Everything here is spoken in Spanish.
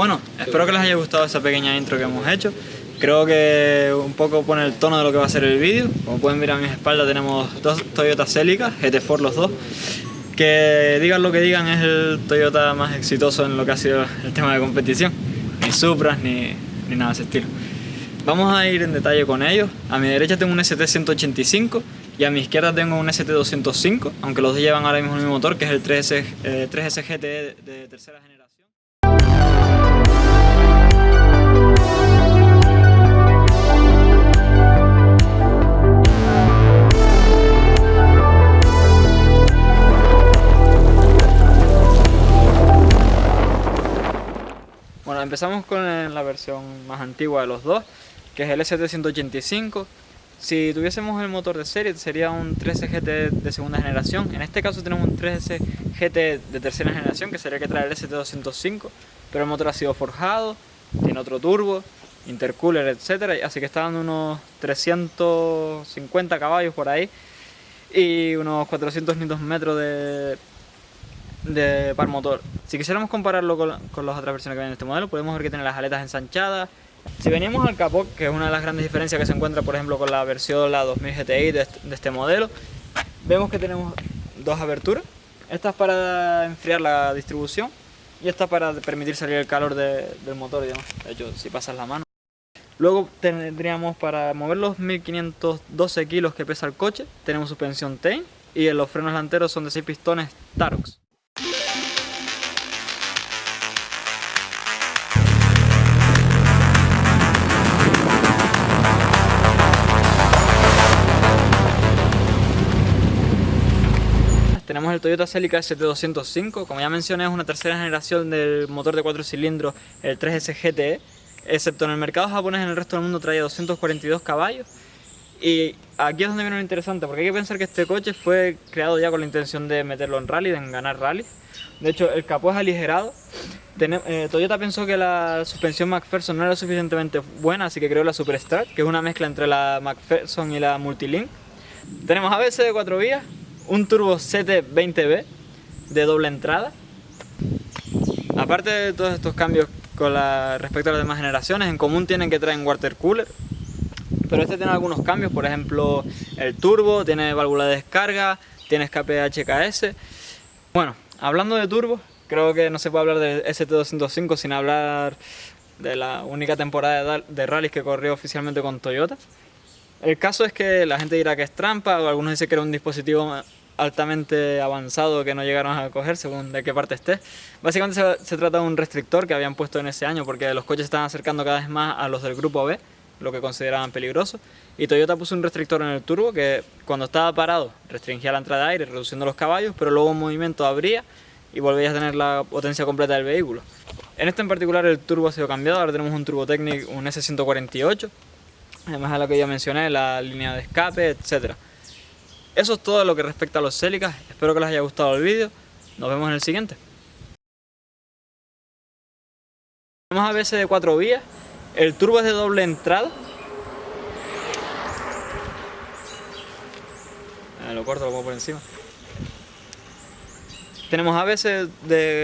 Bueno, espero que les haya gustado esa pequeña intro que hemos hecho. Creo que un poco pone el tono de lo que va a ser el vídeo. Como pueden ver a mis espaldas tenemos dos Toyota Celica, GT4 los dos. Que digan lo que digan, es el Toyota más exitoso en lo que ha sido el tema de competición. Ni Supras ni nada de ese estilo. Vamos a ir en detalle con ellos. A mi derecha tengo un ST185 y a mi izquierda tengo un ST205, aunque los dos llevan ahora mismo el mismo motor, que es el 3S GT de tercera generación. Bueno, empezamos con la versión más antigua de los dos, que es el ST185. Si tuviésemos el motor de serie sería un 3S GT de segunda generación. En este caso tenemos un 3S GT de tercera generación, que sería el que trae el ST205, pero el motor ha sido forjado, tiene otro turbo, intercooler, etc. Así que está dando unos 350 caballos por ahí y unos 400 Nm de par motor. Si quisiéramos compararlo con las otras versiones que vienen en este modelo, podemos ver que tiene las aletas ensanchadas. Si venimos al capó, que es una de las grandes diferencias que se encuentra por ejemplo con la versión 2000 GTI de este modelo, vemos que tenemos dos aberturas. Esta es para enfriar la distribución y esta para permitir salir el calor del motor, digamos. De hecho, si pasas la mano. Luego tendríamos para mover los 1512 kilos que pesa el coche, tenemos suspensión Tein y los frenos delanteros son de 6 pistones Tarox. Tenemos el Toyota Celica ST205, como ya mencioné es una tercera generación del motor de 4 cilindros, el 3S GTE, excepto en el mercado japonés, en el resto del mundo trae 242 caballos. Y aquí es donde viene lo interesante, porque hay que pensar que este coche fue creado ya con la intención de meterlo en rally, de ganar rally. De hecho, el capó es aligerado. Toyota pensó que la suspensión McPherson no era suficientemente buena, así que creó la Superstrat, que es una mezcla entre la McPherson y la Multilink. Tenemos ABS de 4 vías, un turbo CT20B de doble entrada. Aparte de todos estos cambios respecto a las demás generaciones, en común tienen que traen water cooler, pero este tiene algunos cambios. Por ejemplo, el turbo tiene válvula de descarga, tiene escape HKS. Bueno, hablando de turbo, creo que no se puede hablar del ST205 sin hablar de la única temporada de rallies que corrió oficialmente con Toyota. El caso es que la gente dirá que es trampa, o algunos dicen que era un dispositivo altamente avanzado que no llegaron a coger según de qué parte esté. Básicamente se trata de un restrictor que habían puesto en ese año porque los coches estaban acercando cada vez más a los del grupo B, lo que consideraban peligroso, y Toyota puso un restrictor en el turbo que cuando estaba parado restringía la entrada de aire reduciendo los caballos, pero luego en movimiento abría y volvías a tener la potencia completa del vehículo. En este en particular el turbo ha sido cambiado, ahora tenemos un Turbo Technic, un S148, además de lo que ya mencioné, la línea de escape, etc. Eso es todo lo que respecta a los Celicas. Espero que les haya gustado el vídeo. Nos vemos en el siguiente. Tenemos ABS de 4 vías. El turbo es de doble entrada. Lo corto, lo pongo por encima. Tenemos ABS de